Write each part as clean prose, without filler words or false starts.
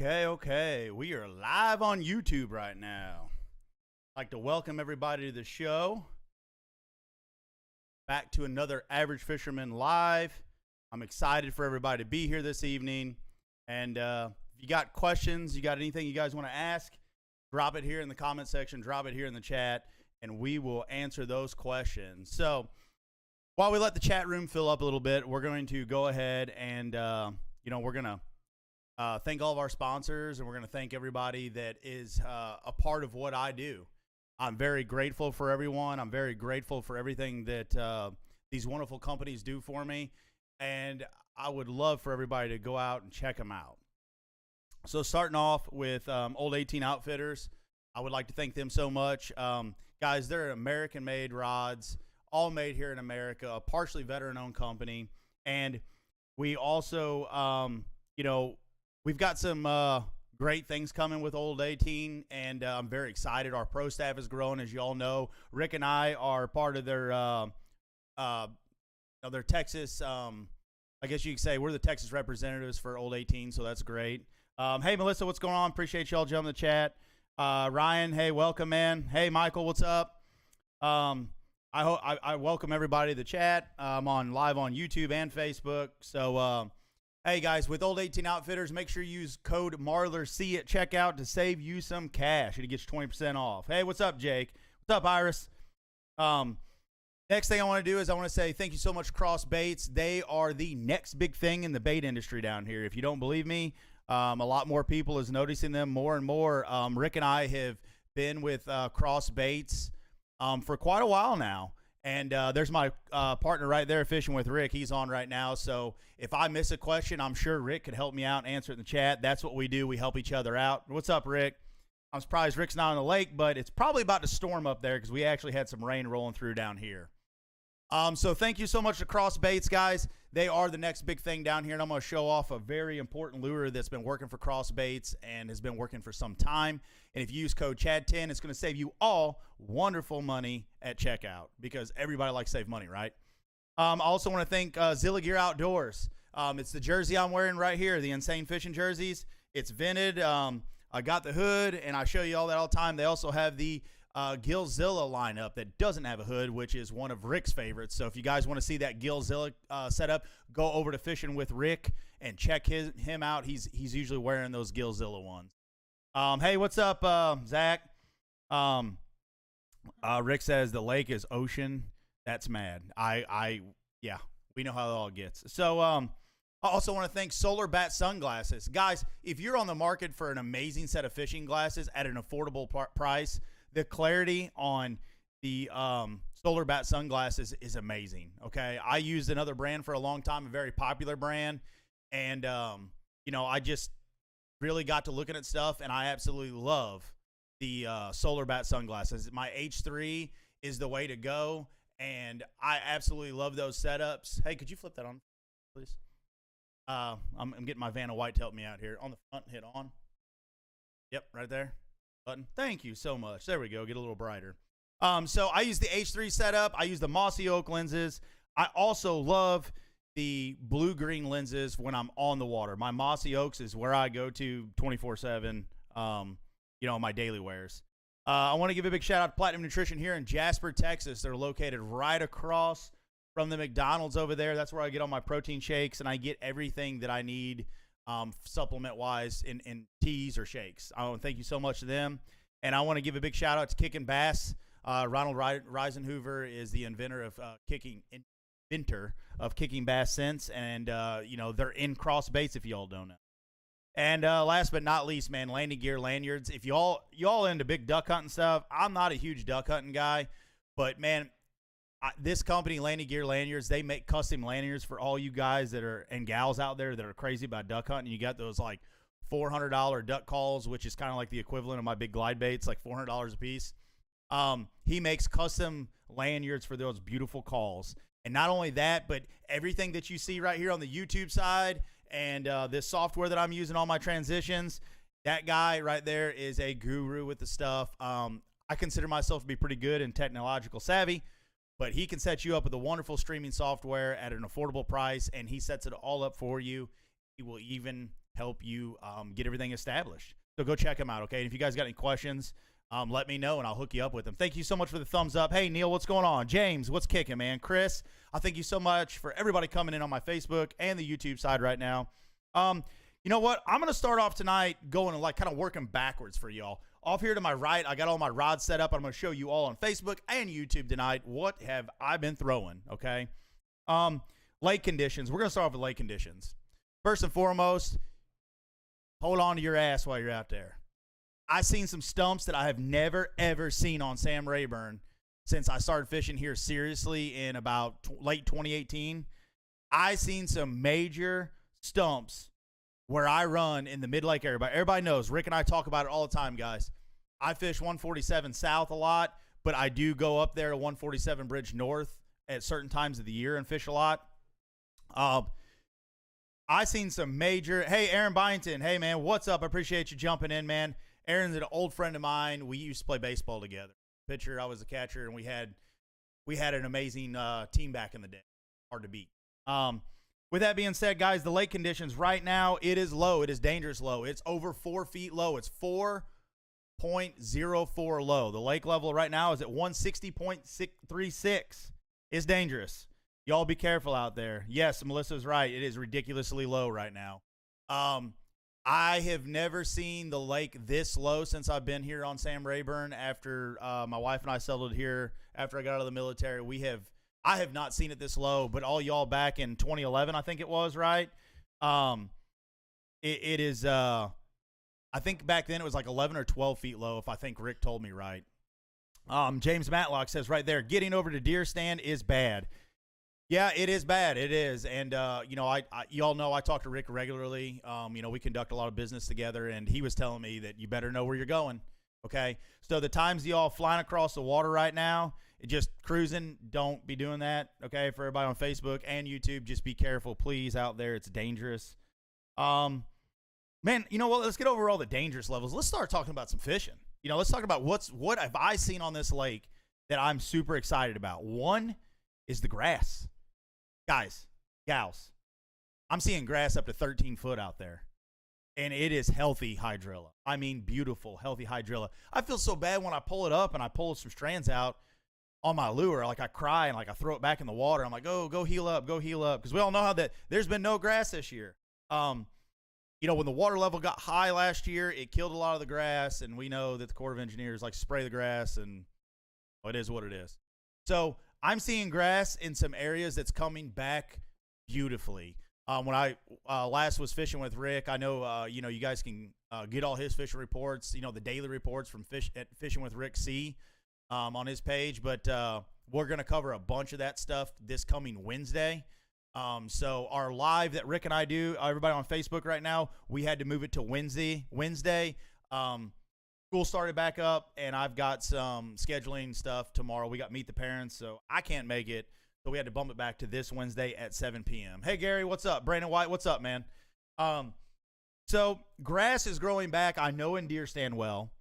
Okay. We are live on YouTube right now. I'd like to welcome everybody to the show. Back to another Average Fisherman Live. I'm excited for everybody to be here this evening. And if you got questions, you got anything you guys want to ask, drop it here in the comment section, drop it here in the chat, and we will answer those questions. So while we let the chat room fill up a little bit, we're going to go ahead and, we're going to thank all of our sponsors, and we're going to thank everybody that is a part of what I do. I'm very grateful for everyone. I'm very grateful for everything that these wonderful companies do for me, and I would love for everybody to go out and check them out. So starting off with Old 18 Outfitters, I would like to thank them so much. Guys, they're American-made rods, all made here in America, a partially veteran-owned company, and we also, we've got some great things coming with Old 18, and I'm very excited. Our pro staff is growing, as you all know. Rick and I are part of their Texas. I guess you could say we're the Texas representatives for Old 18, so that's great. Hey, Melissa, what's going on? Appreciate y'all jumping in the chat. Ryan, hey, welcome, man. Hey, Michael, what's up? I welcome everybody to the chat. I'm live on YouTube and Facebook. So, hey, guys, with Old 18 Outfitters, make sure you use code MARLERC at checkout to save you some cash. It gets you 20% off. Hey, what's up, Jake? What's up, Iris? Next thing I want to do is I want to say thank you so much, Cross Baits. They are the next big thing in the bait industry down here. If you don't believe me, a lot more people is noticing them more and more. Rick and I have been with Cross Baits for quite a while now. And there's my partner right there fishing with Rick. He's on right now. So if I miss a question, I'm sure Rick could help me out and answer it in the chat. That's what we do. We help each other out. What's up, Rick? I'm surprised Rick's not on the lake, but it's probably about to storm up there because we actually had some rain rolling through down here. So thank you so much to Cross Baits, guys. They are the next big thing down here, and I'm going to show off a very important lure that's been working for Cross Baits and has been working for some time. And if you use code CHAD10, it's going to save you all wonderful money at checkout because everybody likes to save money, right? I also want to thank Zilla Gear Outdoors. It's the jersey I'm wearing right here, the Insane Fishing jerseys. It's vented. I got the hood, and I show you all that all the time. They also have the Gilzilla lineup that doesn't have a hood, which is one of Rick's favorites. So if you guys want to see that Gilzilla setup, go over to Fishing with Rick and check him out. He's usually wearing those Gilzilla ones. Hey, what's up, Zach? Rick says the lake is ocean. That's mad. Yeah, we know how it all gets. So, I also want to thank Solar Bat Sunglasses. Guys, if you're on the market for an amazing set of fishing glasses at an affordable price, the clarity on the Solar Bat Sunglasses is amazing, okay? I used another brand for a long time, a very popular brand, and, I just really got to looking at stuff, and I absolutely love the Solar Bat Sunglasses. My H3 is the way to go, and I absolutely love those setups. Hey, could you flip that on, please? I'm getting my Vanna White to help me out here. On the front, hit on. Yep, right there. Button. Thank you so much. There we go. Get a little brighter. So I use the H3 setup. I use the Mossy Oak lenses. I also love the blue-green lenses when I'm on the water. My Mossy Oaks is where I go to 24/7, my daily wears. I want to give a big shout-out to Platinum Nutrition here in Jasper, Texas. They're located right across from the McDonald's over there. That's where I get all my protein shakes, and I get everything that I need supplement-wise in teas or shakes. I want to thank you so much to them. And I want to give a big shout-out to Kickin' Bass. Ronald Reisenhoover is the inventor of Kicking Bass Scents, and they're in Cross Baits if y'all don't know. And last but not least, man, landing gear lanyards. If y'all into big duck hunting stuff, I'm not a huge duck hunting guy, but man, this company, Landing Gear Lanyards, they make custom lanyards for all you guys that are and gals out there that are crazy about duck hunting. You got those like $400 duck calls, which is kind of like the equivalent of my big glide baits, like $400 a piece. He makes custom lanyards for those beautiful calls. And not only that, but everything that you see right here on the YouTube side and this software that I'm using on my transitions, that guy right there is a guru with the stuff. I consider myself to be pretty good and technological savvy, but he can set you up with a wonderful streaming software at an affordable price, and he sets it all up for you. He will even help you get everything established. So go check them out, okay? And if you guys got any questions, let me know, and I'll hook you up with them. Thank you so much for the thumbs up. Hey, Neil, what's going on? James, what's kicking, man? Chris, I thank you so much for everybody coming in on my Facebook and the YouTube side right now. You know what? I'm going to start off tonight going and like kind of working backwards for y'all. Off here to my right, I got all my rods set up. I'm going to show you all on Facebook and YouTube tonight what have I been throwing, okay? Lake conditions. We're going to start off with lake conditions. First and foremost, hold on to your ass while you're out there. I've seen some stumps that I have never, ever seen on Sam Rayburn since I started fishing here seriously in about late 2018. I seen some major stumps where I run in the mid-lake area. Everybody knows, Rick and I talk about it all the time, guys. I fish 147 South a lot, but I do go up there to 147 Bridge North at certain times of the year and fish a lot. I seen some major. Hey, Aaron Byington. Hey, man, what's up? I appreciate you jumping in, man. Aaron's an old friend of mine. We used to play baseball together. Pitcher, I was a catcher, and we had an amazing team back in the day. Hard to beat. With that being said, guys, the lake conditions right now, it is low. It is dangerous low. It's over 4 feet low. It's 4.04 low. The lake level right now is at 160.36. It's dangerous. Y'all be careful out there. Yes, Melissa's right. It is ridiculously low right now. I have never seen the lake this low since I've been here on Sam Rayburn after my wife and I settled here after I got out of the military. I have not seen it this low, but all y'all back in 2011, I think it was, right? It is, I think back then it was like 11 or 12 feet low, if I think Rick told me right. James Matlock says right there, getting over to deer stand is bad. Yeah, it is bad. It is. And, you know, y'all know I talk to Rick regularly. You know, we conduct a lot of business together, and he was telling me that you better know where you're going, okay? So the times y'all flying across the water right now, just cruising, don't be doing that, okay? For everybody on Facebook and YouTube, just be careful, please, out there. It's dangerous. Man, you know what? Let's get over all the dangerous levels. Let's start talking about some fishing. You know, let's talk about what have I seen on this lake that I'm super excited about. One is the grass. Guys, gals, I'm seeing grass up to 13 foot out there. And it is healthy hydrilla. I mean, beautiful, healthy hydrilla. I feel so bad when I pull it up and I pull some strands out on my lure. Like, I cry and, like, I throw it back in the water. I'm like, oh, go heal up, go heal up. Because we all know how that there's been no grass this year. You know, when the water level got high last year, it killed a lot of the grass. And we know that the Corps of Engineers like to spray the grass, and well, it is what it is. So I'm seeing grass in some areas that's coming back beautifully. When I last was fishing with Rick, I know, you know, you guys can get all his fishing reports, you know, the daily reports from Fishing with Rick C on his page. But we're going to cover a bunch of that stuff this coming Wednesday. So our live that Rick and I do, everybody on Facebook right now, we had to move it to Wednesday. School started back up, and I've got some scheduling stuff tomorrow. We got Meet the Parents, so I can't make it. So we had to bump it back to this Wednesday at 7 p.m. Hey, Gary, what's up? Brandon White, what's up, man? So grass is growing back. I know in deer stand well.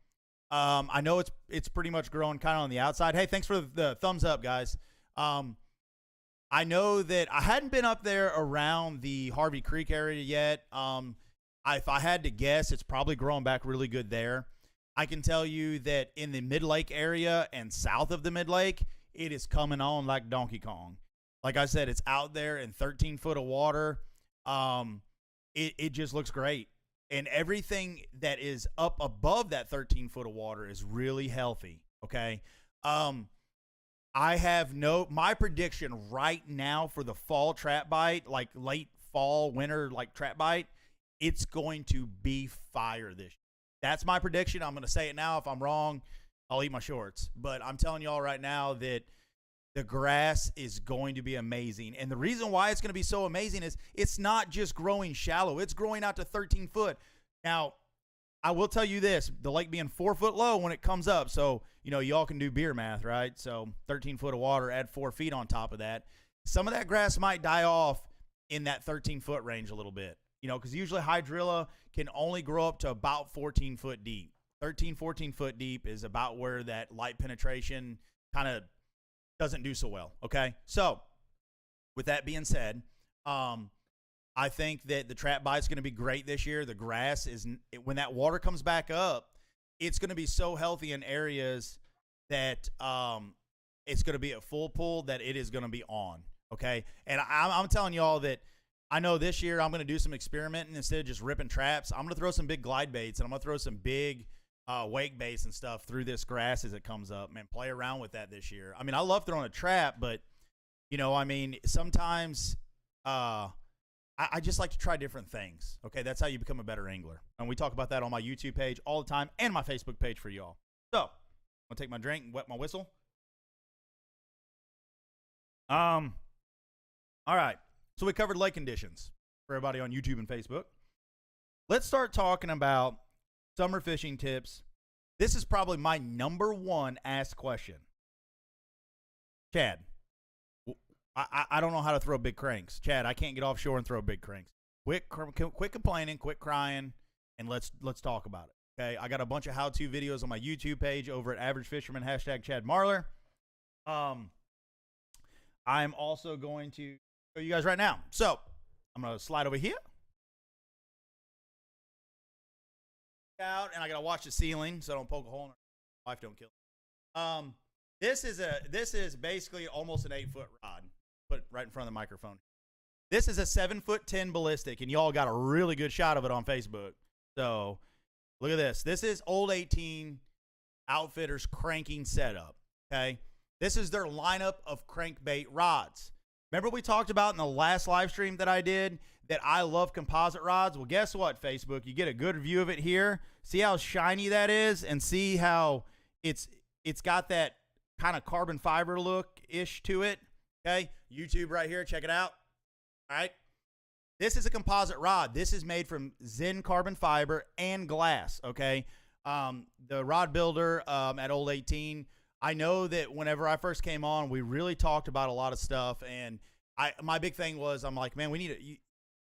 I know it's pretty much growing kind of on the outside. Hey, thanks for the thumbs up, guys. I know that I hadn't been up there around the Harvey Creek area yet. If I had to guess, it's probably growing back really good there. I can tell you that in the mid-lake area and south of the mid-lake, it is coming on like Donkey Kong. Like I said, it's out there in 13 foot of water. It just looks great. And everything that is up above that 13 foot of water is really healthy, okay? My prediction right now for the fall trap bite, like late fall, winter, like trap bite, it's going to be fire this year. That's my prediction. I'm going to say it now. If I'm wrong, I'll eat my shorts. But I'm telling y'all right now that the grass is going to be amazing. And the reason why it's going to be so amazing is it's not just growing shallow. It's growing out to 13 foot. Now, I will tell you this, the lake being 4 foot low when it comes up. So, you know, y'all can do beer math, right? So 13 foot of water, add 4 feet on top of that. Some of that grass might die off in that 13 foot range a little bit. You know, because usually hydrilla can only grow up to about 14 foot deep. 13, 14 foot deep is about where that light penetration kind of doesn't do so well, okay? So, with that being said, I think that the trap bite is going to be great this year. The grass is, when that water comes back up, it's going to be so healthy in areas that it's going to be a full pull that it is going to be on. Okay. And I'm telling y'all that I know this year I'm going to do some experimenting instead of just ripping traps. I'm going to throw some big glide baits and I'm going to throw some big wake baits and stuff through this grass as it comes up. Man, play around with that this year. I mean, I love throwing a trap, but, you know, I mean, sometimes I just like to try different things. Okay, that's how you become a better angler. And we talk about that on my YouTube page all the time and my Facebook page for y'all. So, I'm going to take my drink and wet my whistle. All right. So we covered lake conditions for everybody on YouTube and Facebook. Let's start talking about summer fishing tips. This is probably my number one asked question. Chad, I don't know how to throw big cranks. Chad, I can't get offshore and throw big cranks. Quit complaining, quit crying, and let's talk about it. Okay, I got a bunch of how-to videos on my YouTube page over at Average Fisherman, #Chad Marler. I'm also going to show you guys right now. So I'm going to slide over here. Out, and I got to watch the ceiling so I don't poke a hole in her. Wife don't kill me. This is basically almost an 8-foot rod. Put it right in front of the microphone. This is a 7'10" ballistic, and y'all got a really good shot of it on Facebook. So look at this. This is Old 18 Outfitters cranking setup. Okay, this is their lineup of crankbait rods. Remember we talked about in the last live stream that I did that I love composite rods? Well, guess what, Facebook? You get a good view of it here. See how shiny that is, and see how it's got that kind of carbon fiber look-ish to it. Okay, YouTube right here. Check it out. All right. This is a composite rod. This is made from Zen carbon fiber and glass. Okay. The rod builder at Old 18. I know that whenever I first came on, we really talked about a lot of stuff, and my big thing was I'm like, man, we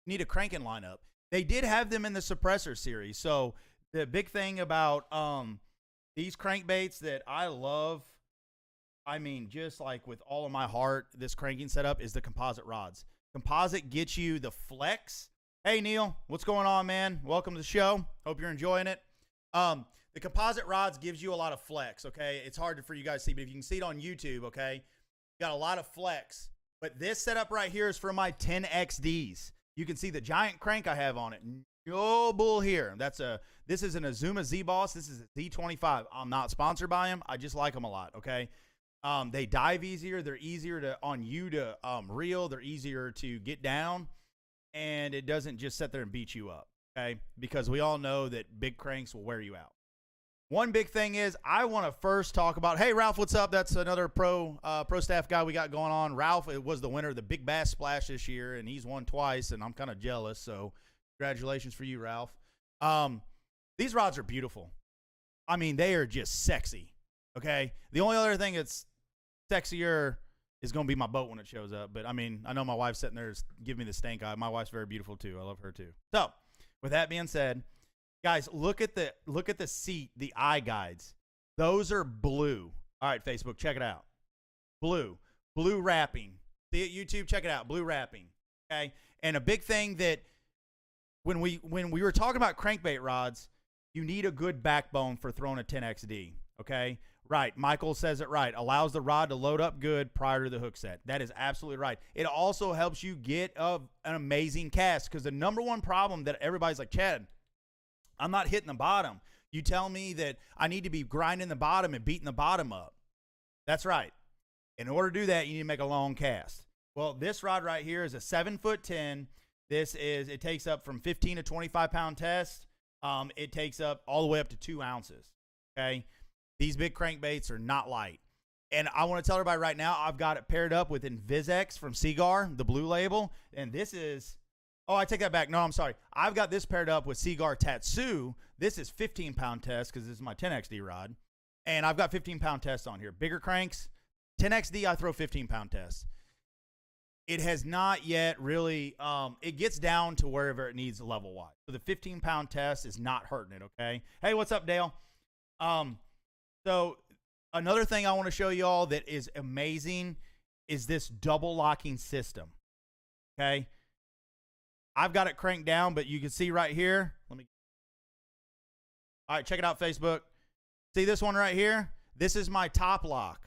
need a cranking lineup. They did have them in the suppressor series. So the big thing about these crankbaits that I love, I mean, just like with all of my heart, this cranking setup is the composite rods. Composite gets you the flex. Hey, Neil, what's going on, man? Welcome to the show. Hope you're enjoying it. The composite rods gives you a lot of flex, okay? It's hard for you guys to see, but if you can see it on YouTube, okay, you got a lot of flex. But this setup right here is for my 10XDs. You can see the giant crank I have on it. No bull here. This is an Azuma Z-Boss. This is a Z25. I'm not sponsored by them. I just like them a lot, okay? They dive easier. They're easier to reel. They're easier to get down. And it doesn't just sit there and beat you up, okay? Because we all know that big cranks will wear you out. One big thing is I want to first talk about, hey, Ralph, what's up? That's another pro staff guy we got going on. Ralph was the winner of the Big Bass Splash this year, and he's won twice, and I'm kind of jealous, so congratulations for you, Ralph. These rods are beautiful. I mean, they are just sexy, okay? The only other thing that's sexier is going to be my boat when it shows up, but, I mean, I know my wife's sitting there giving me the stank eye. My wife's very beautiful, too. I love her, too. So, with that being said, guys, look at the seat, the eye guides. Those are blue. All right, Facebook, check it out. Blue wrapping. See it, YouTube? Check it out. Blue wrapping. Okay. And a big thing that when we were talking about crankbait rods, you need a good backbone for throwing a 10XD. Okay. Right. Michael says it right. Allows the rod to load up good prior to the hook set. That is absolutely right. It also helps you get an amazing cast, because the number one problem that everybody's like, Chad, I'm not hitting the bottom. You tell me that I need to be grinding the bottom and beating the bottom up. That's right. In order to do that, you need to make a long cast. Well, this rod right here is a 7'10". It takes up from 15 to 25 pound test. It takes up all the way up to 2 ounces. Okay. These big crankbaits are not light. And I want to tell everybody right now, I've got it paired up with Invisex from Seagar, the blue label. And this is, oh, I take that back. No, I'm sorry. I've got this paired up with Seagar Tatsu. This is 15 pound test because this is my 10XD rod. And I've got 15 pound tests on here. Bigger cranks, 10XD, I throw 15 pound tests. It has not yet really, it gets down to wherever it needs level wise. So the 15 pound test is not hurting it, okay? Hey, what's up, Dale? So another thing I want to show you all that is amazing is this double locking system, okay? I've got it cranked down, but you can see right here. All right, check it out, Facebook. See this one right here? This is my top lock,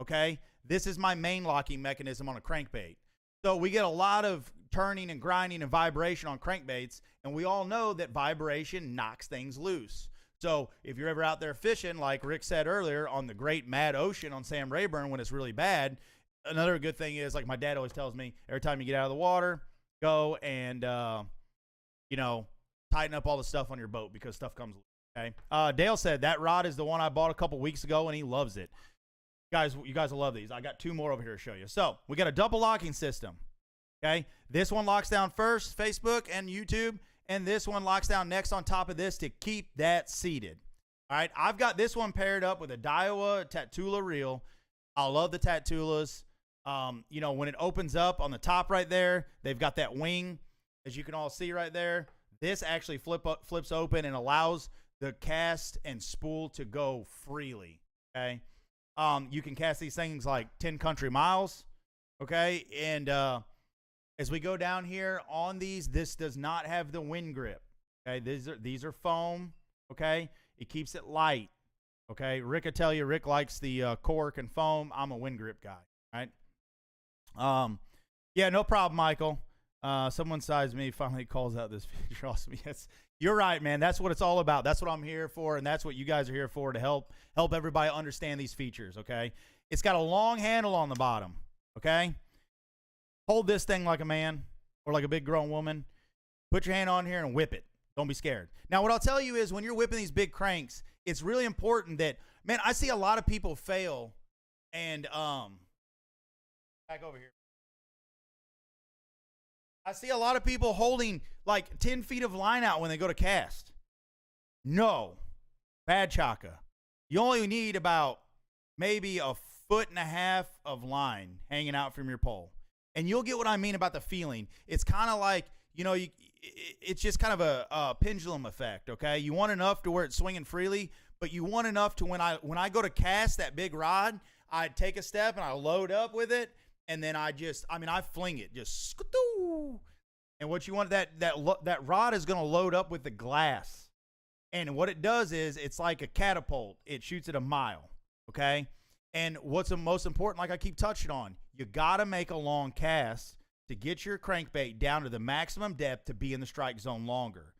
okay? This is my main locking mechanism on a crankbait. So we get a lot of turning and grinding and vibration on crankbaits, and we all know that vibration knocks things loose. So if you're ever out there fishing, like Rick said earlier, on the great mad ocean on Sam Rayburn when it's really bad, another good thing is, like my dad always tells me, every time you get out of the water, go and, tighten up all the stuff on your boat because stuff comes loose. Okay. Dale said that rod is the one I bought a couple weeks ago, and he loves it. You guys will love these. I got 2 more over here to show you. So we got a double locking system. Okay. This one locks down first, Facebook and YouTube, and this one locks down next on top of this to keep that seated. All right. I've got this one paired up with a Daiwa Tatula reel. I love the Tatulas. When it opens up on the top right there, they've got that wing, as you can all see right there. This actually flips open and allows the cast and spool to go freely, okay? You can cast these things like 10 country miles, okay? And as we go down here on these, this does not have the wind grip, okay? These are foam, okay? It keeps it light, okay? Rick will tell you, Rick likes the cork and foam. I'm a wind grip guy, right? Yeah, no problem, Michael. Someone besides me finally calls out this feature. Awesome. Yes, you're right, man. That's what it's all about. That's what I'm here for, and that's what you guys are here for, to help everybody understand these features, okay? It's got a long handle on the bottom, okay? Hold this thing like a man or like a big grown woman. Put your hand on here and whip it. Don't be scared. Now, what I'll tell you is when you're whipping these big cranks, it's really important that, man, I see a lot of people fail and, back over here. I see a lot of people holding like 10 feet of line out when they go to cast. No. Bad chaka. You only need about maybe 1.5 foot of line hanging out from your pole. And you'll get what I mean about the feeling. It's kind of like, it's just kind of a pendulum effect, okay? You want enough to where it's swinging freely, but you want enough to when I go to cast that big rod, I take a step and I load up with it. And then I fling it, just skoo. And what you want, that rod is going to load up with the glass. And what it does is it's like a catapult. It shoots at a mile, okay? And what's the most important, like I keep touching on, you got to make a long cast to get your crankbait down to the maximum depth to be in the strike zone longer.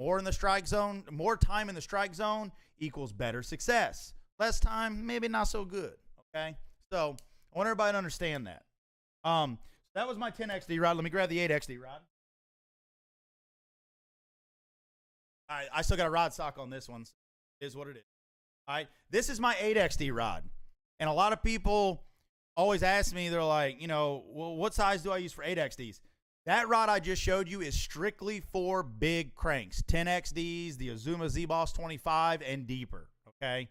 More in the strike zone, more time in the strike zone equals better success. Less time, maybe not so good, okay? So I want everybody to understand that. That was my 10XD rod. Let me grab the 8XD rod. All right, I still got a rod stock on this one. So it is what it is. All right, this is my 8XD rod. And a lot of people always ask me, they're like, well, what size do I use for 8XDs? That rod I just showed you is strictly for big cranks. 10XDs, the Azuma Z-Boss 25, and deeper, okay?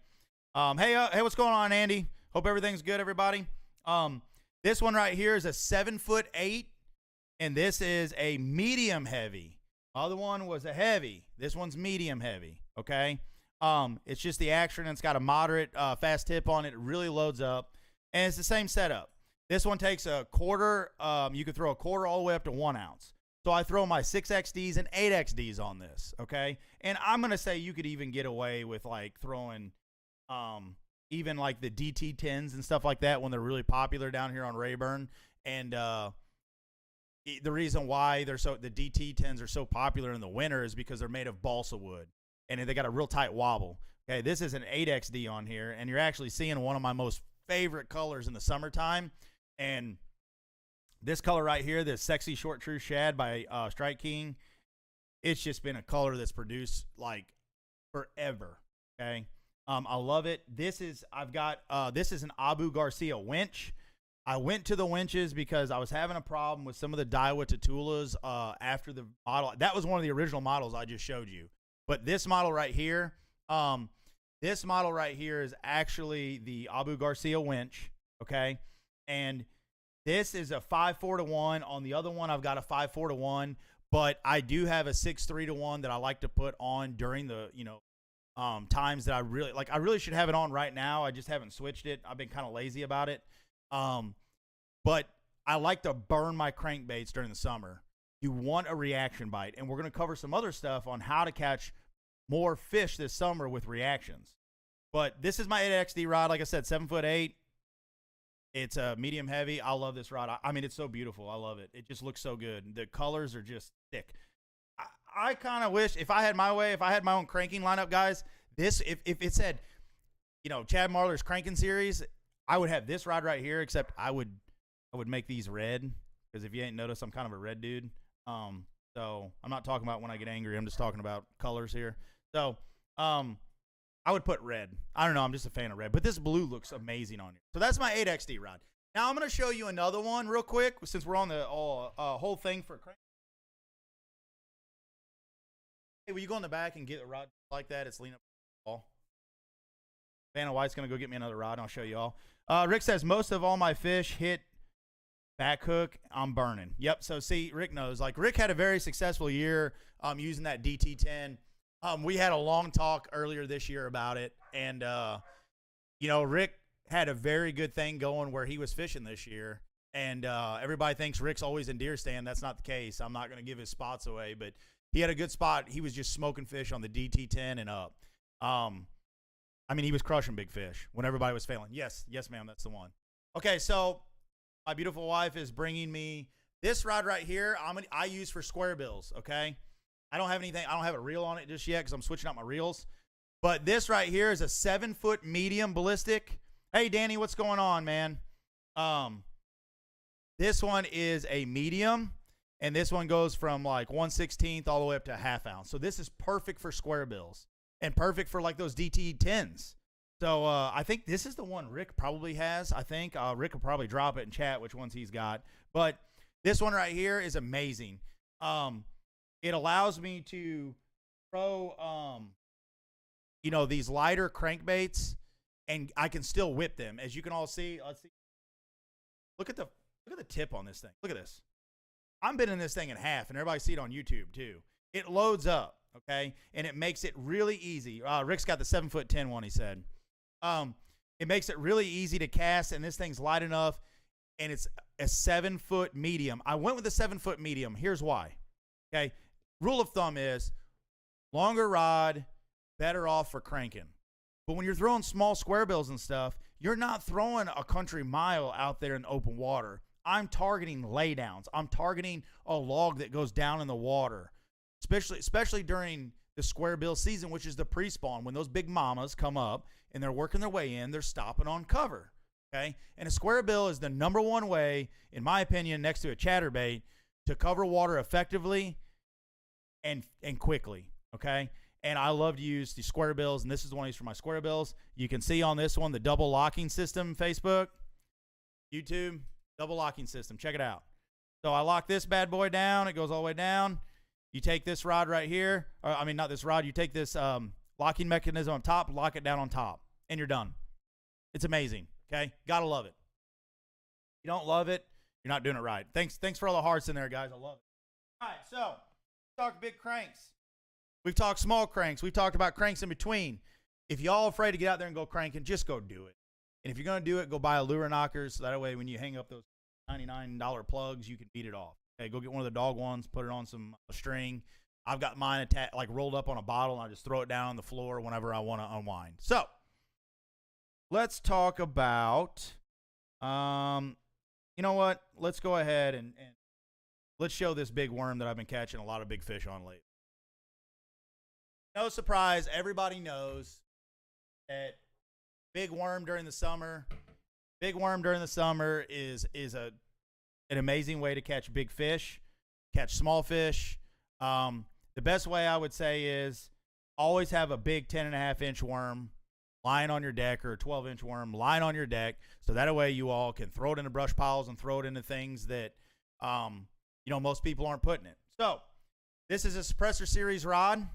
Hey, what's going on, Andy? Hope everything's good, everybody. This one right here is a 7'8", and this is a medium heavy. Other one was a heavy. This one's medium heavy, okay? It's just the action, and it's got a moderate fast tip on it. It really loads up, and it's the same setup. This one takes a quarter. You can throw a quarter all the way up to 1 ounce. So I throw my 6XDs and 8XDs on this, okay? And I'm going to say you could even get away with, like, throwing even like the DT10s and stuff like that when they're really popular down here on Rayburn. And the reason why the DT10s are so popular in the winter is because they're made of balsa wood and they got a real tight wobble. Okay, this is an 8XD on here, and you're actually seeing one of my most favorite colors in the summertime. And this color right here, this Sexy Short True Shad by Strike King, it's just been a color that's produced like forever. Okay. I love it. This is an Abu Garcia winch. I went to the winches because I was having a problem with some of the Daiwa Tatulas after the model. That was one of the original models I just showed you. But this model right here, is actually the Abu Garcia winch, okay? And this is a 5-4-1. On the other one, I've got a 5-4-1, but I do have a 6-3-1 that I like to put on during the, times that I really should have it on right now. I just haven't switched it. I've been kind of lazy about it. But I like to burn my crankbaits during the summer. you want a reaction bite. And we're going to cover some other stuff on how to catch more fish this summer with reactions. But this is my 8XD rod. Like I said, 7'8". It's a medium heavy. I love this rod. I mean, it's so beautiful. I love it. It just looks so good. The colors are just thick. I kind of wish, if I had my way, if I had my own cranking lineup, guys, this, if it said, you know, Chad Marler's cranking series, I would have this rod right here, except I would make these red, because if you ain't noticed, I'm kind of a red dude. So I'm not talking about when I get angry. I'm just talking about colors here. So, I would put red. I don't know. I'm just a fan of red. But this blue looks amazing on you. So that's my 8XD rod. Now I'm going to show you another one real quick, since we're on the whole thing for crank. Hey, will you go in the back and get a rod like that? It's leaning up the wall. Vanna White's going to go get me another rod, and I'll show you all. Rick says, most of all my fish hit back hook. I'm burning. Yep. So, see, Rick knows. Like, Rick had a very successful year using that DT10. We had a long talk earlier this year about it, and, you know, Rick had a very good thing going where he was fishing this year, and everybody thinks Rick's always in deer stand. That's not the case. I'm not going to give his spots away, but he had a good spot. He was just smoking fish on the DT10 and up. I mean, he was crushing big fish when everybody was failing. Yes, ma'am, that's the one. Okay, so my beautiful wife is bringing me this rod right here. I use for square bills, okay? I don't have anything. I don't have a reel on it just yet because I'm switching out my reels. But this right here is a 7-foot medium ballistic. Hey, Danny, what's going on, man? This one is a medium, and this one goes from like 1/16 all the way up to a ½ ounce. So this is perfect for square bills and perfect for like those DT10s. So I think this is the one Rick probably has. I think Rick will probably drop it in chat which ones he's got. But this one right here is amazing. It allows me to throw, you know, these lighter crankbaits, and I can still whip them. As you can all see, let's see. Look at the tip on this thing. Look at this. I'm bending this thing in half, and everybody see it on YouTube too. It loads up, okay, and it makes it really easy. Rick's got the 7'10" one, he said. It makes it really easy to cast, and this thing's light enough, and it's a 7-foot medium. I went with a 7-foot medium. Here's why. Okay. Rule of thumb is longer rod, better off for cranking. But when you're throwing small square bills and stuff, you're not throwing a country mile out there in open water. I'm targeting laydowns. I'm targeting a log that goes down in the water, especially during the square bill season, which is the pre-spawn. When those big mamas come up and they're working their way in, they're stopping on cover. Okay, and a square bill is the #1 way, in my opinion, next to a chatterbait, to cover water effectively and quickly, okay? And I love to use the square bills, and this is the one I use for my square bills. You can see on this one the double locking system, Facebook, YouTube, double locking system. Check it out. So I lock this bad boy down. It goes all the way down. You take this rod right here, or I mean, not this rod. You take this locking mechanism on top, lock it down on top, and you're done. It's amazing, okay? Gotta love it. If you don't love it, you're not doing it right. Thanks for all the hearts in there, guys. I love it. All right, so talk big cranks. We've talked small cranks. We've talked about cranks in between. If y'all afraid to get out there and go cranking, just go do it. And if you're going to do it, go buy a lure knocker, so that way when you hang up those $99 plugs, you can beat it off. Okay, go get one of the dog ones, put it on some string. I've got mine like rolled up on a bottle, and I just throw it down on the floor whenever I want to unwind. So let's talk about, you know what? Let's go ahead and let's show this big worm that I've been catching a lot of big fish on lately. No surprise, everybody knows that big worm during the summer is an amazing way to catch big fish, catch small fish. The best way I would say is always have a big 10.5-inch worm lying on your deck, or a 12-inch worm lying on your deck, so that way you all can throw it into brush piles and throw it into things that you know, most people aren't putting it. So this is a suppressor series rod.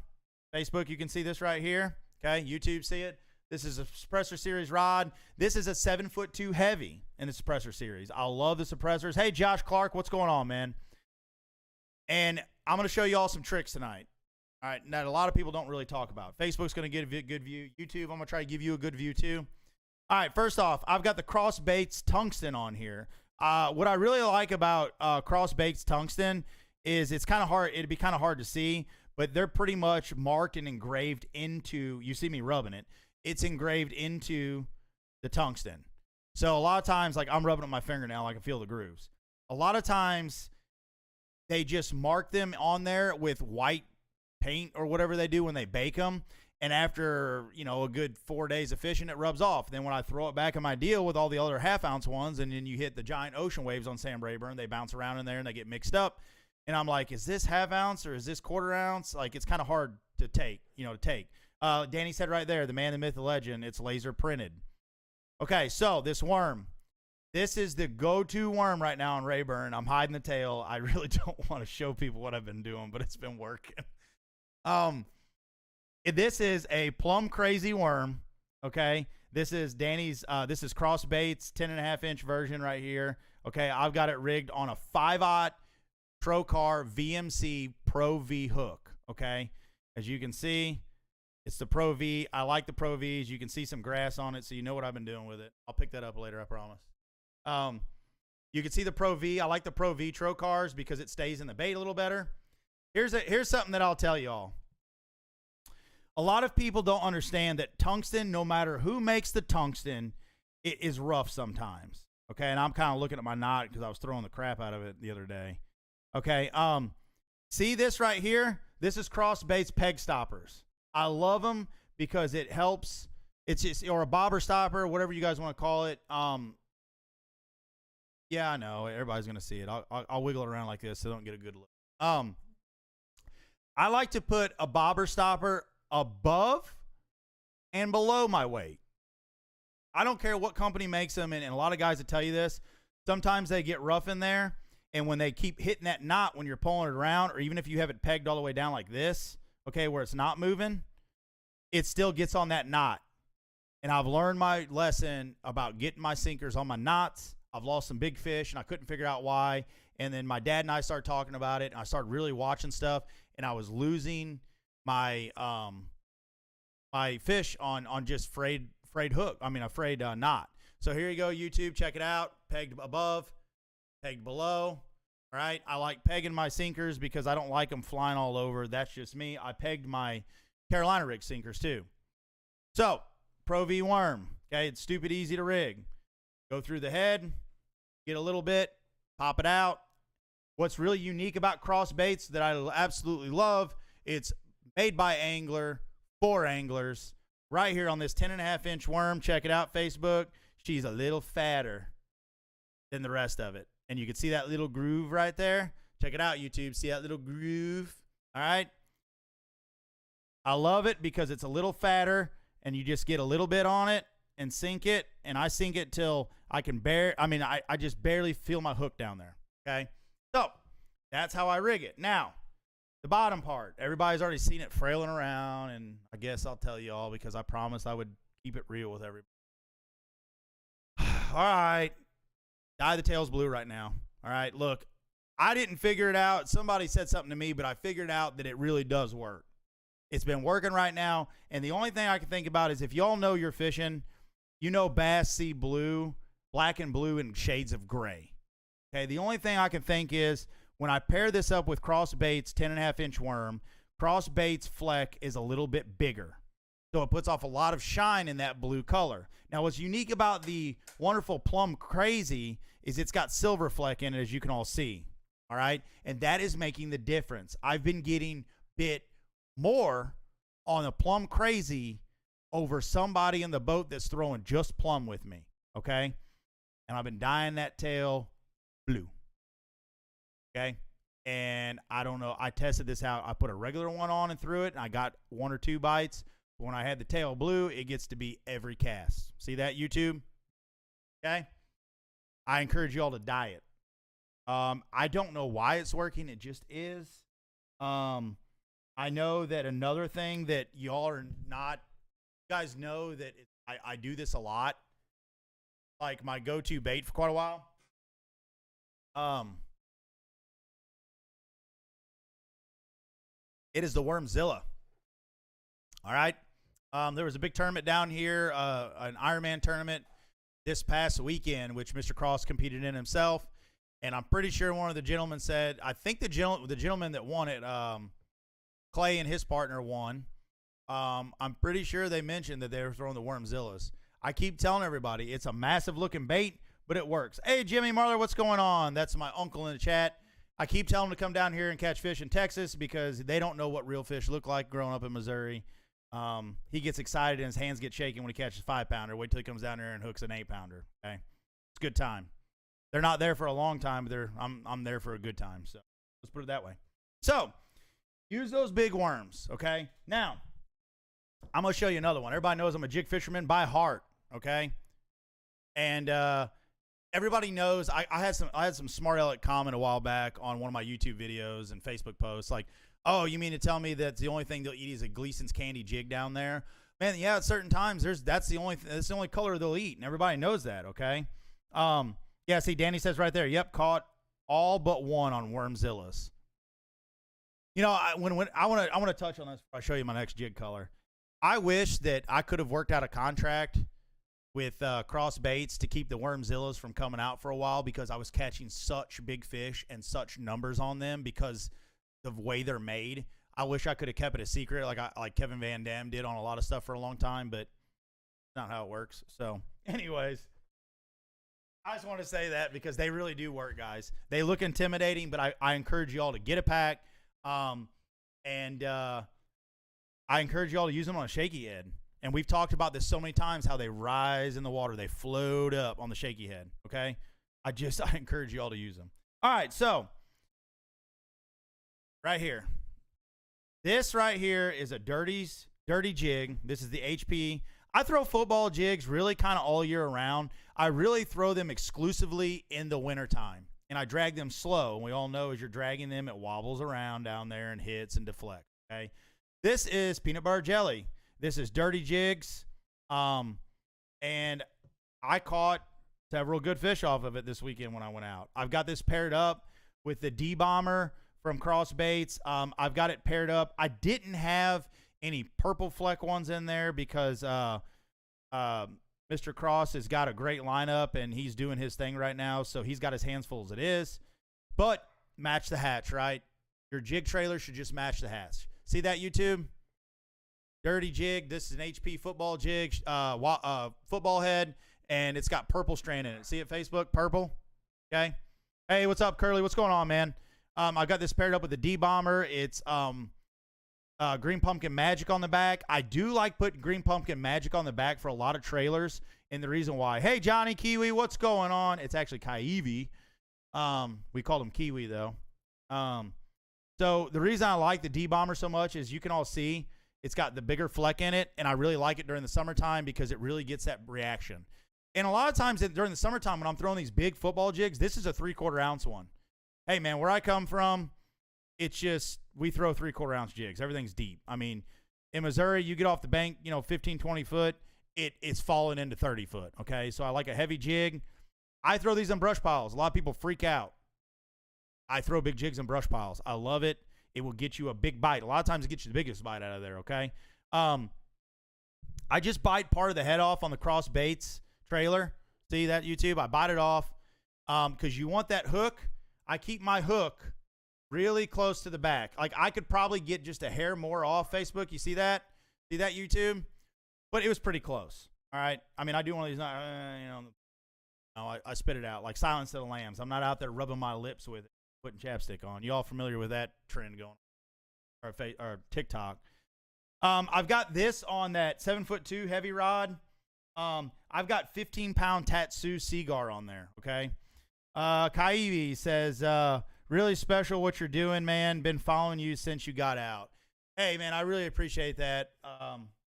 Facebook, you can see this right here. Okay, YouTube, see it. This is a suppressor series rod. This is a 7'2" heavy in the suppressor series. I love the suppressors. Hey, Josh Clark, what's going on, man? And I'm going to show you all some tricks tonight. All right, that a lot of people don't really talk about. Facebook's going to get a good view. YouTube, I'm going to try to give you a good view too. All right, first off, I've got the Cross Baits tungsten on here. What I really like about Cross Baits tungsten is it's kind of hard. It'd be kind of hard to see, but they're pretty much marked and engraved into. You see me rubbing it. It's engraved into the tungsten. So a lot of times, like I'm rubbing on my fingernail, I can feel the grooves. A lot of times, they just mark them on there with white paint or whatever they do when they bake them. And after, a good 4 days of fishing, it rubs off. Then when I throw it back in my deal with all the other half-ounce ones, and then you hit the giant ocean waves on Sam Rayburn, they bounce around in there and they get mixed up. And I'm like, is this half-ounce or is this quarter-ounce? Like, it's kind of hard to take, Danny said right there, the man, the myth, the legend, it's laser printed. Okay, so this worm. This is the go-to worm right now on Rayburn. I'm hiding the tail. I really don't want to show people what I've been doing, but it's been working. This is a plum crazy worm, okay? This is Danny's, this is Cross Bait's 10.5-inch version right here, okay? I've got it rigged on a 5/0 Trocar VMC Pro V hook, okay? As you can see, it's the Pro V. I like the Pro Vs. You can see some grass on it, so you know what I've been doing with it. I'll pick that up later, I promise. You can see the Pro V. I like the Pro V Trocars because it stays in the bait a little better. Here's something that I'll tell y'all. A lot of people don't understand that tungsten, no matter who makes the tungsten, it is rough sometimes. Okay, and I'm kind of looking at my knot because I was throwing the crap out of it the other day. Okay, see this right here? This is Cross Bait's peg stoppers. I love them because it helps. It's just, or a bobber stopper, whatever you guys want to call it. Yeah, I know. Everybody's gonna see it. I'll wiggle it around like this so they don't get a good look. I like to put a bobber stopper above and below my weight. I don't care what company makes them, and a lot of guys that tell you this, sometimes they get rough in there, and when they keep hitting that knot when you're pulling it around, or even if you have it pegged all the way down like this, okay, where it's not moving, it still gets on that knot. And I've learned my lesson about getting my sinkers on my knots. I've lost some big fish, and I couldn't figure out why. And then my dad and I started talking about it, and I started really watching stuff, and I was losing my my fish on just frayed hook. I mean, a frayed knot. So here you go, YouTube. Check it out. Pegged above, pegged below. All right. I like pegging my sinkers because I don't like them flying all over. That's just me. I pegged my Carolina rig sinkers too. So Pro V worm. Okay, it's stupid easy to rig. Go through the head, get a little bit, pop it out. What's really unique about Cross Baits that I absolutely love, it's made by angler for anglers. Right here on this 10.5-inch worm. Check it out, Facebook. She's a little fatter than the rest of it. And you can see that little groove right there. Check it out, YouTube. See that little groove? All right. I love it because it's a little fatter, and you just get a little bit on it and sink it. And I sink it till I can I just barely feel my hook down there. Okay. So that's how I rig it. Now, the bottom part, everybody's already seen it frailing around, and I guess I'll tell you all because I promised I would keep it real with everybody. All right. Dye the tails blue right now. All right. Look, I didn't figure it out. Somebody said something to me, but I figured out that it really does work. It's been working right now, and the only thing I can think about is if y'all know you're fishing, you know bass see blue, black and blue, and shades of gray. Okay. The only thing I can think is when I pair this up with Cross Bait's 10.5-inch worm, Cross Bait's fleck is a little bit bigger. So it puts off a lot of shine in that blue color. Now, what's unique about the wonderful Plum Crazy is it's got silver fleck in it, as you can all see. All right? And that is making the difference. I've been getting bit more on the Plum Crazy over somebody in the boat that's throwing just plum with me. Okay? And I've been dyeing that tail blue. Okay, and I don't know. I tested this out. I put a regular one on and threw it, and I got 1 or 2 bites. But when I had the tail blue, it gets to be every cast. See that, YouTube? Okay? I encourage you all to dye it. I don't know why it's working. It just is. I know that another thing that y'all are not, you guys know that I do this a lot. Like my go-to bait for quite a while. It is the Wormzilla. All right. There was a big tournament down here, an Ironman tournament this past weekend, which Mr. Cross competed in himself. And I'm pretty sure one of the gentlemen said, I think the gentleman that won it, Clay and his partner won. I'm pretty sure they mentioned that they were throwing the Wormzillas. I keep telling everybody it's a massive looking bait, but it works. Hey, Jimmy Marler, what's going on? That's my uncle in the chat. I keep telling him to come down here and catch fish in Texas because they don't know what real fish look like growing up in Missouri. He gets excited and his hands get shaking when he catches a 5-pounder. Wait till he comes down here and hooks an 8-pounder. Okay, it's a good time. They're not there for a long time, but I'm there for a good time. So let's put it that way. So use those big worms. Okay, now I'm gonna show you another one. Everybody knows I'm a jig fisherman by heart. Okay, and everybody knows I had some smart aleck comment a while back on one of my YouTube videos and Facebook posts like, oh, you mean to tell me that the only thing they'll eat is a Gleason's candy jig down there? Man, yeah, at certain times that's the only color they'll eat, and everybody knows that. Okay, yeah. See, Danny says right there. Yep, caught all but one on Wormzillas. You know, I want to touch on this before I show you my next jig color. I wish that I could have worked out a contract with Cross Baits to keep the Wormzillas from coming out for a while because I was catching such big fish and such numbers on them because of the way they're made. I wish I could have kept it a secret like Kevin Van Dam did on a lot of stuff for a long time, but that's not how it works. So anyways, I just want to say that because they really do work, guys. They look intimidating, but I encourage you all to get a pack. And I encourage you all to use them on a shaky head. And we've talked about this so many times, how they rise in the water. They float up on the shaky head, okay? I encourage you all to use them. All right, so right here. This right here is a dirty jig. This is the HP. I throw football jigs really kind of all year around. I really throw them exclusively in the wintertime. And I drag them slow. And we all know as you're dragging them, it wobbles around down there and hits and deflects, okay? This is peanut butter jelly. This is dirty jigs. And I caught several good fish off of it this weekend when I went out. I've got this paired up with the D-Bomber from Cross Baits. I've got it paired up. I didn't have any purple fleck ones in there because Mr. Cross has got a great lineup, and he's doing his thing right now, so he's got his hands full as it is. But match the hatch, right? Your jig trailer should just match the hatch. See that, YouTube? Dirty jig. This is an HP football jig, football head, and it's got purple strand in it. See it, Facebook? Purple. Okay. Hey, what's up, Curly? What's going on, man? I've got this paired up with the D-Bomber. It's Green Pumpkin Magic on the back. I do like putting Green Pumpkin Magic on the back for a lot of trailers, and the reason why. Hey, Johnny Kiwi, what's going on? It's actually Kaiwi. We called him Kiwi, though. So the reason I like the D-Bomber so much is you can all see it's got the bigger fleck in it, and I really like it during the summertime because it really gets that reaction. And a lot of times during the summertime when I'm throwing these big football jigs, this is a 3/4 ounce one. Hey, man, where I come from, it's just we throw 3/4 ounce jigs. Everything's deep. I mean, in Missouri, you get off the bank, 15, 20 foot, it's falling into 30 foot, okay? So I like a heavy jig. I throw these in brush piles. A lot of people freak out. I throw big jigs in brush piles. I love it. It will get you a big bite. A lot of times it gets you the biggest bite out of there, okay? I just bite part of the head off on the Cross Baits trailer. See that, YouTube? I bite it off because you want that hook. I keep my hook really close to the back. Like, I could probably get just a hair more off Facebook. You see that? See that, YouTube? But it was pretty close, all right? I mean, I do one of these, I spit it out like Silence of the Lambs. I'm not out there rubbing my lips with it, putting chapstick on. You all familiar with that trend going on? Or TikTok. I've got this on that 7'2" heavy rod. I've got 15-pound Tatsu Seagar on there, okay? Kaiwi says, really special what you're doing, man. Been following you since you got out. Hey, man, I really appreciate that.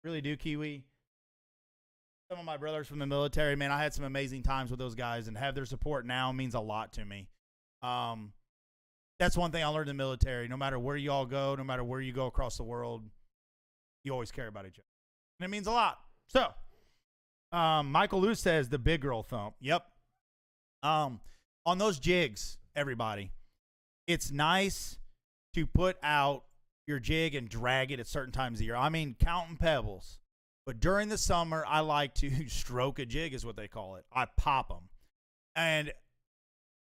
Really do, Kiwi. Some of my brothers from the military, man, I had some amazing times with those guys, and have their support now means a lot to me. That's one thing I learned in the military. No matter where you all go, no matter where you go across the world, you always care about each other. And it means a lot. So, Michael Lou says the big girl thump. Yep. On those jigs, everybody, it's nice to put out your jig and drag it at certain times of the year. I mean, counting pebbles. But during the summer, I like to stroke a jig is what they call it. I pop them. And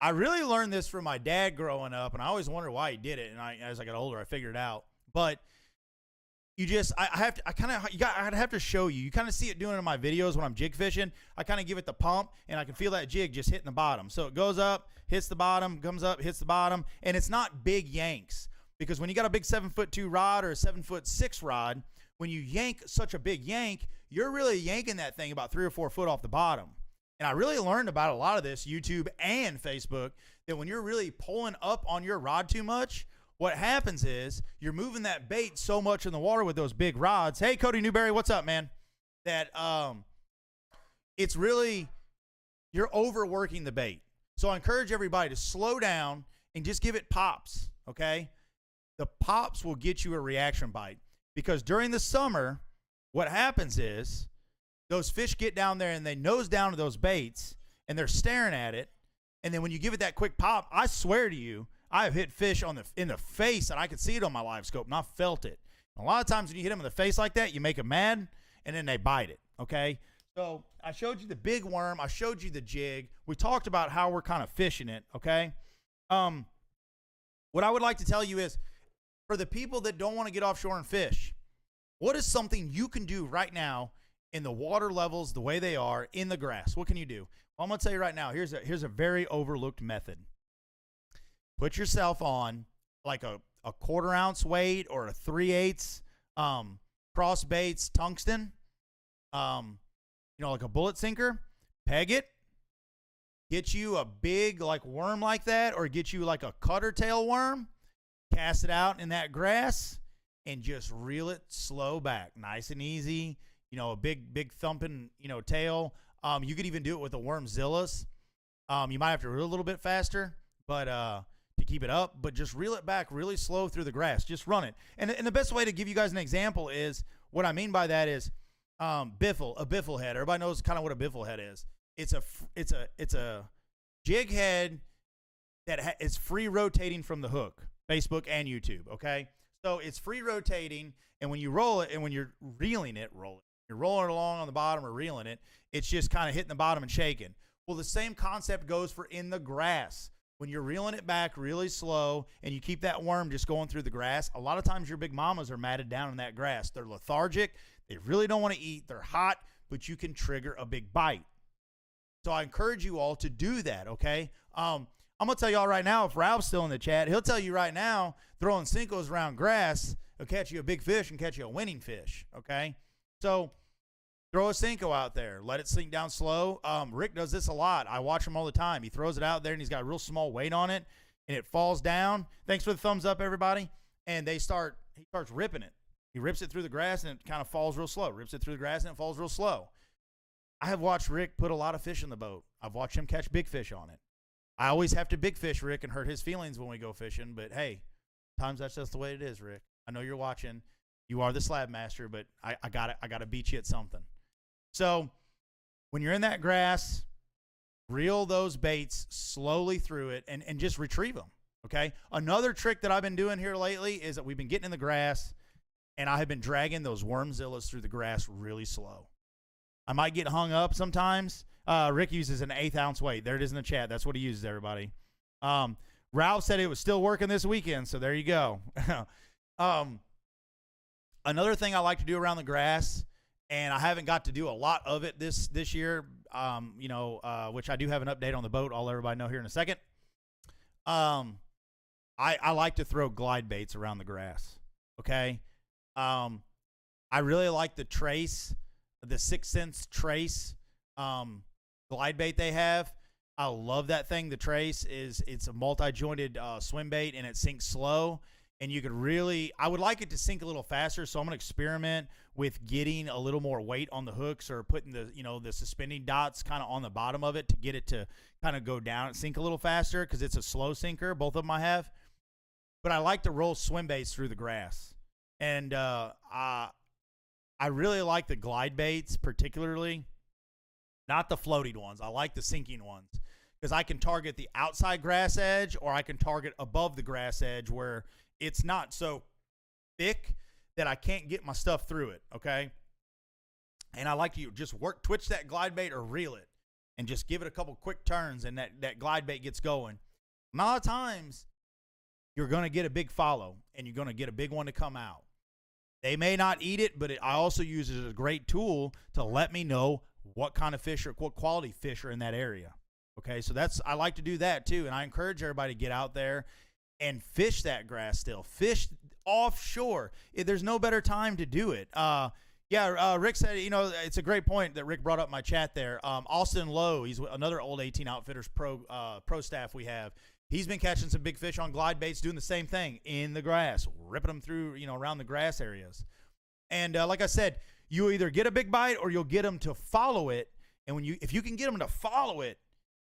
I really learned this from my dad growing up, and I always wondered why he did it. And as I got older, I figured it out. But you just, I'd have to show you. You kind of see it doing it in my videos when I'm jig fishing. I kind of give it the pump, and I can feel that jig just hitting the bottom. So it goes up, hits the bottom, comes up, hits the bottom, and it's not big yanks. Because when you got a big 7'2" rod or a 7'6" rod, when you yank such a big yank, you're really yanking that thing about 3 or 4 foot off the bottom. And I really learned about a lot of this, YouTube and Facebook, that when you're really pulling up on your rod too much, what happens is you're moving that bait so much in the water with those big rods. Hey, Cody Newberry, what's up, man? That it's really, you're overworking the bait. So I encourage everybody to slow down and just give it pops, okay? The pops will get you a reaction bite. Because during the summer, what happens is those fish get down there and they nose down to those baits and they're staring at it. And then when you give it that quick pop, I swear to you, I have hit fish in the face, and I could see it on my live scope, and I felt it. A lot of times when you hit them in the face like that, you make them mad, and then they bite it, okay? So I showed you the big worm. I showed you the jig. We talked about how we're kind of fishing it, okay? What I would like to tell you is, for the people that don't want to get offshore and fish, what is something you can do right now in the water levels the way they are in the grass? What can you do? Well, I'm going to tell you right now, here's a very overlooked method. Put yourself on like a 1/4 ounce weight or a 3/8 cross baits tungsten, like a bullet sinker. Peg it. Get you a big like worm like that, or get you like a cutter tail worm. Cast it out in that grass and just reel it slow back, nice and easy. A big thumping tail. You could even do it with the wormzillas. You might have to reel a little bit faster, but to keep it up, but just reel it back really slow through the grass. Just run it. And the best way to give you guys an example is, what I mean by that is a biffle head. Everybody knows kind of what a biffle head is. It's a jig head that is free rotating from the hook, Facebook and YouTube, okay? So it's free rotating, and when you roll it, and when you're reeling it, you're rolling it along on the bottom or reeling it, it's just kind of hitting the bottom and shaking. Well, the same concept goes for in the grass. When you're reeling it back really slow and you keep that worm just going through the grass, a lot of times your big mamas are matted down in that grass. They're lethargic. They really don't want to eat. They're hot, but you can trigger a big bite. So I encourage you all to do that, okay? I'm going to tell y'all right now, if Ralph's still in the chat, he'll tell you right now, throwing Cincos around grass will catch you a big fish and catch you a winning fish, okay? So throw a Cinco out there. Let it sink down slow. Rick does this a lot. I watch him all the time. He throws it out there, and he's got real small weight on it, and it falls down. Thanks for the thumbs up, everybody. And he starts ripping it. He rips it through the grass, and it kind of falls real slow. Rips it through the grass, and it falls real slow. I have watched Rick put a lot of fish in the boat. I've watched him catch big fish on it. I always have to big fish Rick and hurt his feelings when we go fishing, but hey, sometimes that's just the way it is, Rick. I know you're watching. You are the slab master, but I gotta beat you at something. So when you're in that grass, reel those baits slowly through it and just retrieve them, okay? Another trick that I've been doing here lately is that we've been getting in the grass, and I have been dragging those wormzillas through the grass really slow. I might get hung up sometimes. Rick uses an 1/8 ounce weight. There it is in the chat. That's what he uses, everybody. Ralph said it was still working this weekend, so there you go. Another thing I like to do around the grass, and I haven't got to do a lot of it this year, which I do have an update on the boat. I'll let everybody know here in a second. I like to throw glide baits around the grass, okay? I really like the Trace, the 6 Sense Trace glide bait they have. I love that thing. The Trace it's a multi-jointed swim bait, and it sinks slow. And you could really, I would like it to sink a little faster, so I'm going to experiment with getting a little more weight on the hooks, or putting the suspending dots kind of on the bottom of it to get it to kind of go down and sink a little faster, because it's a slow sinker. Both of them I have. But I like to roll swim baits through the grass. And I really like the glide baits, particularly. Not the floating ones. I like the sinking ones, because I can target the outside grass edge, or I can target above the grass edge where it's not so thick that I can't get my stuff through it, okay? And I like to just twitch that glide bait or reel it. and just give it a couple quick turns, and that glide bait gets going. A lot of times, you're going to get a big follow, and you're going to get a big one to come out. They may not eat it, but I also use it as a great tool to let me know what kind of fish or what quality fish are in that area. Okay, so I like to do that too, and I encourage everybody to get out there and fish that grass still. Fish offshore. There's no better time to do it. Rick said, it's a great point that Rick brought up in my chat there. Austin Lowe, he's another old 18 Outfitters pro staff we have. He's been catching some big fish on glide baits, doing the same thing in the grass, ripping them through, around the grass areas. And like I said, you either get a big bite or you'll get them to follow it. And if you can get them to follow it,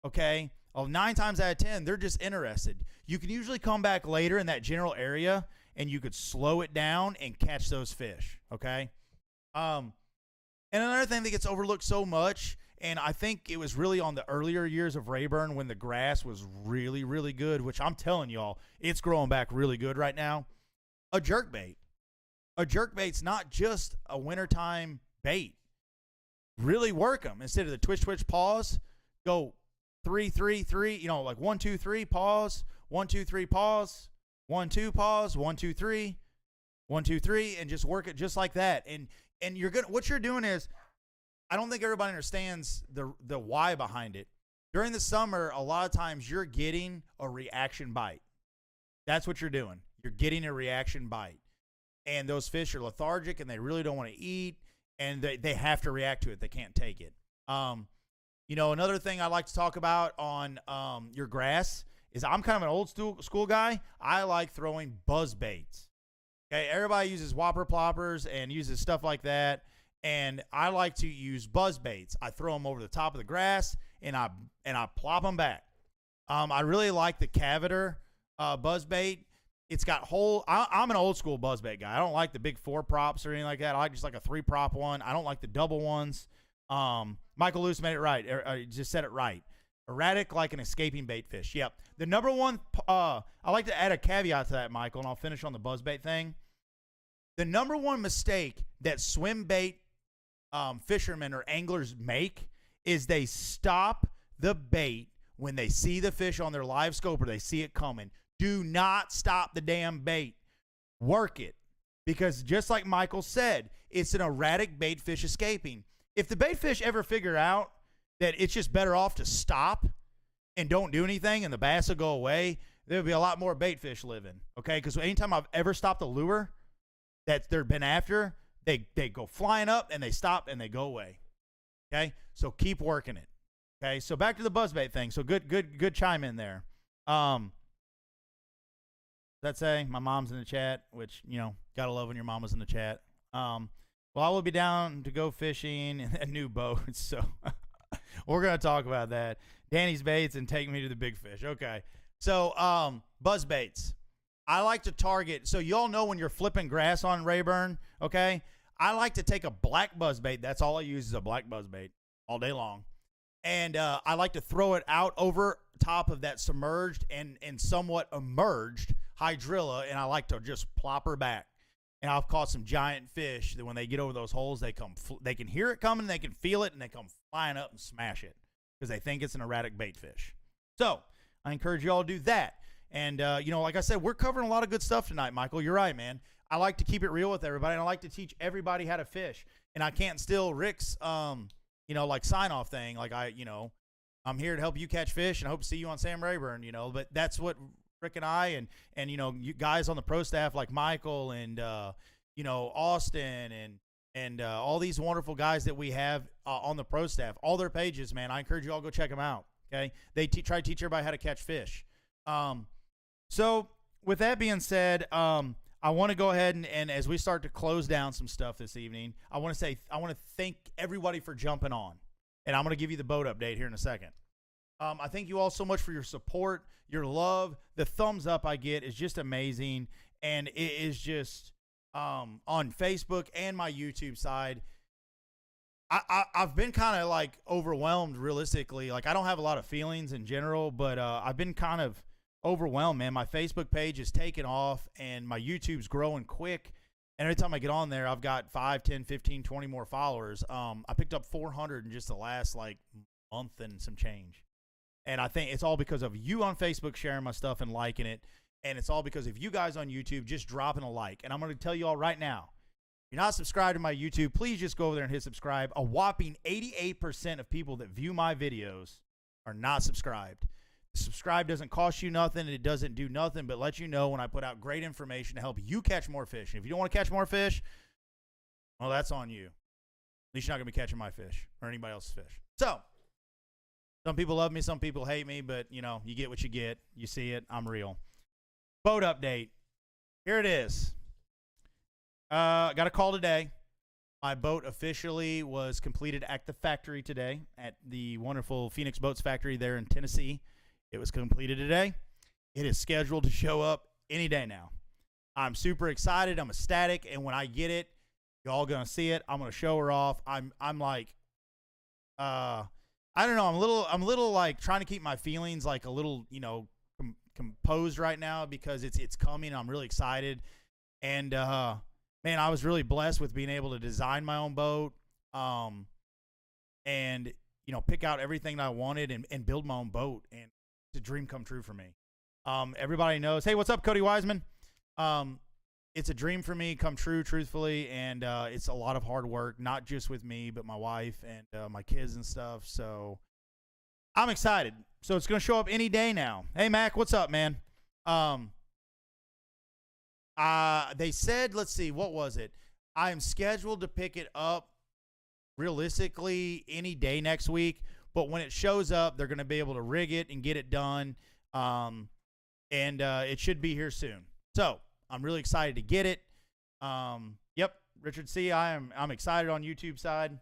okay, 9 times out of 10, they're just interested. You can usually come back later in that general area and you could slow it down and catch those fish, okay? And another thing that gets overlooked so much, and I think it was really on the earlier years of Rayburn when the grass was really, really good, which I'm telling y'all, it's growing back really good right now. A jerkbait. A jerkbait's not just a wintertime bait. Really work them. Instead of the twitch, twitch, pause, go 3, 3, 3, like 1, 2, 3, pause, 1, 2, 3, pause, 1, 2, pause, 1, 2, 3, 1, 2, 3, and just work it just like that. And what you're doing is, I don't think everybody understands the why behind it. During the summer, a lot of times you're getting a reaction bite. That's what you're doing. You're getting a reaction bite. And those fish are lethargic and they really don't want to eat, and they have to react to it. They can't take it. Another thing I like to talk about on your grass is I'm kind of an old school guy. I like throwing buzz baits. Okay, everybody uses whopper ploppers and uses stuff like that. And I like to use buzz baits. I throw them over the top of the grass, and I plop them back. I really like the Cavator buzz bait. It's got I'm an old school buzz bait guy. I don't like the big 4 props or anything like that. I like just like a 3 prop one. I don't like the double ones. Michael Luce made it right. Just said it right. Erratic like an escaping bait fish. Yep. The number one, I like to add a caveat to that, Michael, and I'll finish on the buzz bait thing. The number one mistake that swim bait fishermen or anglers make is they stop the bait when they see the fish on their live scope or they see it coming. Do not stop the damn bait. Work it. Because just like Michael said, it's an erratic bait fish escaping. If the bait fish ever figure out that it's just better off to stop and don't do anything and the bass will go away, there'll be a lot more bait fish living. Okay? Because anytime I've ever stopped a lure that they've been after, they go flying up and they stop and they go away. Okay? So keep working it. Okay? So back to the buzzbait thing. So good chime in there. Let's say my mom's in the chat, which, gotta love when your mom was in the chat. Well, I will be down to go fishing in a new boat. So we're going to talk about that. Danny's baits and take me to the big fish. Okay. So buzz baits. I like to target. So you all know when you're flipping grass on Rayburn, okay, I like to take a black buzz bait. That's all I use is a black buzz bait all day long. And I like to throw it out over top of that submerged and somewhat emerged hydrilla, and I like to just plop her back. And I've caught some giant fish that when they get over those holes, they can hear it coming, they can feel it, and they come flying up and smash it because they think it's an erratic bait fish. So I encourage you all to do that. And, like I said, we're covering a lot of good stuff tonight, Michael. You're right, man. I like to keep it real with everybody, and I like to teach everybody how to fish. And I can't steal Rick's, sign-off thing. Like, I'm here to help you catch fish, and I hope to see you on Sam Rayburn, But that's what Rick and I and you guys on the pro staff like Michael and, Austin and all these wonderful guys that we have on the pro staff, all their pages, man. I encourage you all to go check them out, okay? They try to teach everybody how to catch fish. So with that being said, I want to go ahead and as we start to close down some stuff this evening, I want to thank everybody for jumping on. And I'm going to give you the boat update here in a second. I thank you all so much for your support, your love. The thumbs up I get is just amazing. And it is just on Facebook and my YouTube side. I've been kind of like overwhelmed realistically. Like I don't have a lot of feelings in general, but I've been kind of overwhelmed, man. My Facebook page is taking off and my YouTube's growing quick. And every time I get on there, I've got 5, 10, 15, 20 more followers. I picked up 400 in just the last month and some change. And I think it's all because of you on Facebook sharing my stuff and liking it. And it's all because of you guys on YouTube just dropping a like. And I'm going to tell you all right now, if you're not subscribed to my YouTube, please just go over there and hit subscribe. A whopping 88% of people that view my videos are not subscribed. Subscribe doesn't cost you nothing. It doesn't do nothing but let you know when I put out great information to help you catch more fish. And if you don't want to catch more fish, well, that's on you. At least you're not going to be catching my fish or anybody else's fish. So, some people love me, some people hate me, but, you know, you get what you get. You see it. I'm real. Boat update. Here it is. Got a call today. My boat officially was completed at the factory today, at the wonderful Phoenix Boats factory there in Tennessee. It was completed today. It is scheduled to show up any day now. I'm super excited. I'm ecstatic. And when I get it, y'all going to see it. I'm going to show her off. I'm like, I don't know. I'm a little like trying to keep my feelings like a little, you know, composed right now because it's coming. I'm really excited. And, man, I was really blessed with being able to design my own boat. And, you know, pick out everything that I wanted and build my own boat. And it's a dream come true for me. Everybody knows. Hey, what's up, Cody Wiseman? It's a dream for me come true, truthfully, and it's a lot of hard work, not just with me, but my wife and my kids and stuff. So I'm excited. So it's going to show up any day now. Hey, Mac, what's up, man? They said, let's see, what was it? I am scheduled to pick it up realistically any day next week. But when it shows up, they're going to be able to rig it and get it done. And it should be here soon. So I'm really excited to get it. Yep, Richard C. I'm excited on YouTube side.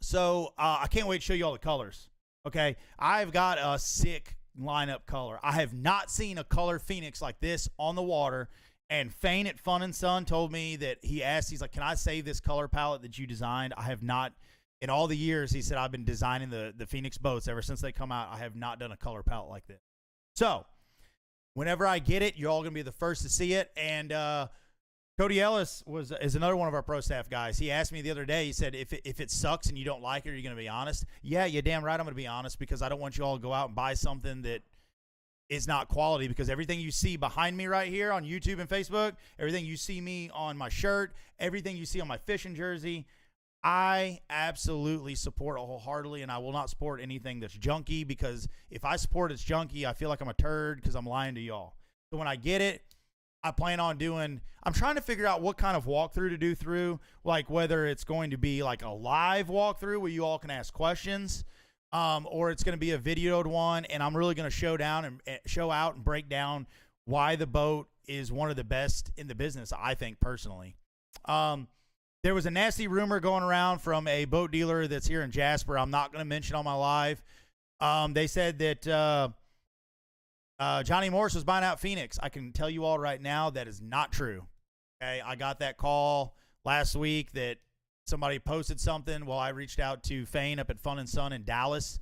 So I can't wait to show you all the colors. Okay, I've got a sick lineup color. I have not seen a color Phoenix like this on the water. And Fane at Fun and Sun told me that he's like, can I save this color palette that you designed? I have not. In all the years, he said, I've been designing the Phoenix boats ever since they come out. I have not done a color palette like this. So, whenever I get it, you're all going to be the first to see it. And Cody Ellis is another one of our pro staff guys. He asked me the other day, he said, if it sucks and you don't like it, are you going to be honest? Yeah, you're damn right I'm going to be honest because I don't want you all to go out and buy something that is not quality because everything you see behind me right here on YouTube and Facebook, everything you see me on my shirt, everything you see on my fishing jersey, I absolutely support wholeheartedly, and I will not support anything that's junky because if I support it's junky, I feel like I'm a turd because I'm lying to y'all. So when I get it, I plan on I'm trying to figure out what kind of walkthrough to do through, like whether it's going to be like a live walkthrough where you all can ask questions, or it's going to be a videoed one, and I'm really going to show out and break down why the boat is one of the best in the business, I think, personally. There was a nasty rumor going around from a boat dealer that's here in Jasper. I'm not going to mention on my live. They said that Johnny Morris was buying out Phoenix. I can tell you all right now that is not true. Okay, I got that call last week that somebody posted something while I reached out to Fane up at Fun and Sun in Dallas.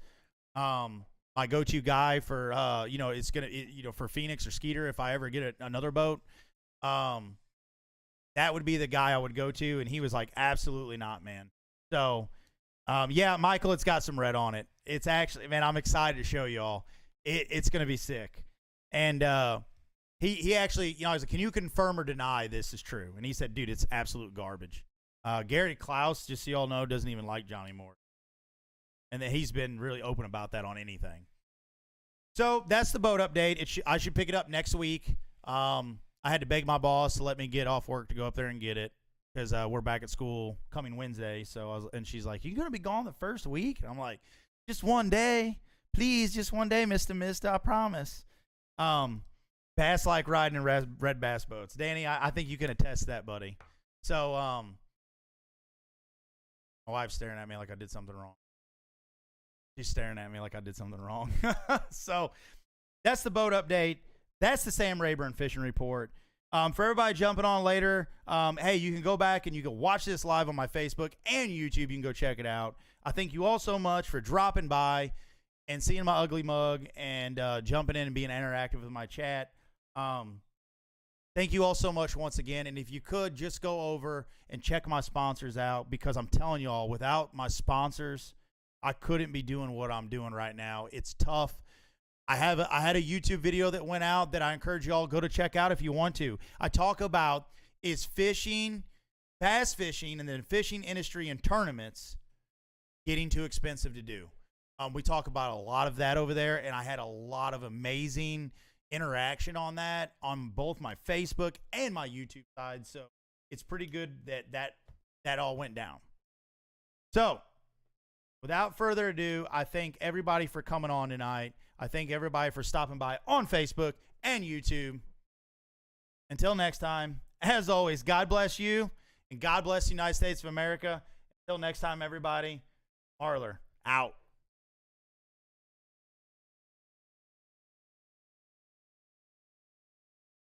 My go-to guy for it's gonna for Phoenix or Skeeter if I ever get another boat. That would be the guy I would go to, and he was like, absolutely not, man. So, yeah, Michael, it's got some red on it. It's actually, man, I'm excited to show you all. It's going to be sick. And he actually, I was like, can you confirm or deny this is true? And he said, dude, it's absolute garbage. Gary Klaus, just so you all know, doesn't even like Johnny Moore. And that he's been really open about that on anything. So that's the boat update. I should pick it up next week. I had to beg my boss to let me get off work to go up there and get it because we're back at school coming Wednesday. And she's like, "You gonna be gone the first week?" And I'm like, "Just one day, please, just one day, Mister, I promise." Bass like riding in red bass boats. Danny, I think you can attest to that, buddy. So, my wife's staring at me like I did something wrong. She's staring at me like I did something wrong. So, that's the boat update. That's the Sam Rayburn Fishing Report. For everybody jumping on later, hey, you can go back and you can watch this live on my Facebook and YouTube. You can go check it out. I thank you all so much for dropping by and seeing my ugly mug and jumping in and being interactive with my chat. Thank you all so much once again. And if you could, just go over and check my sponsors out because I'm telling you all, without my sponsors, I couldn't be doing what I'm doing right now. It's tough. I had a YouTube video that went out that I encourage y'all go to check out if you want to. I talk about is fishing, bass fishing, and then fishing industry and tournaments getting too expensive to do. We talk about a lot of that over there, and I had a lot of amazing interaction on that on both my Facebook and my YouTube side. So it's pretty good that all went down. So without further ado, I thank everybody for coming on tonight. I thank everybody for stopping by on Facebook and YouTube. Until next time, as always, God bless you and God bless the United States of America. Until next time, everybody, Marler out.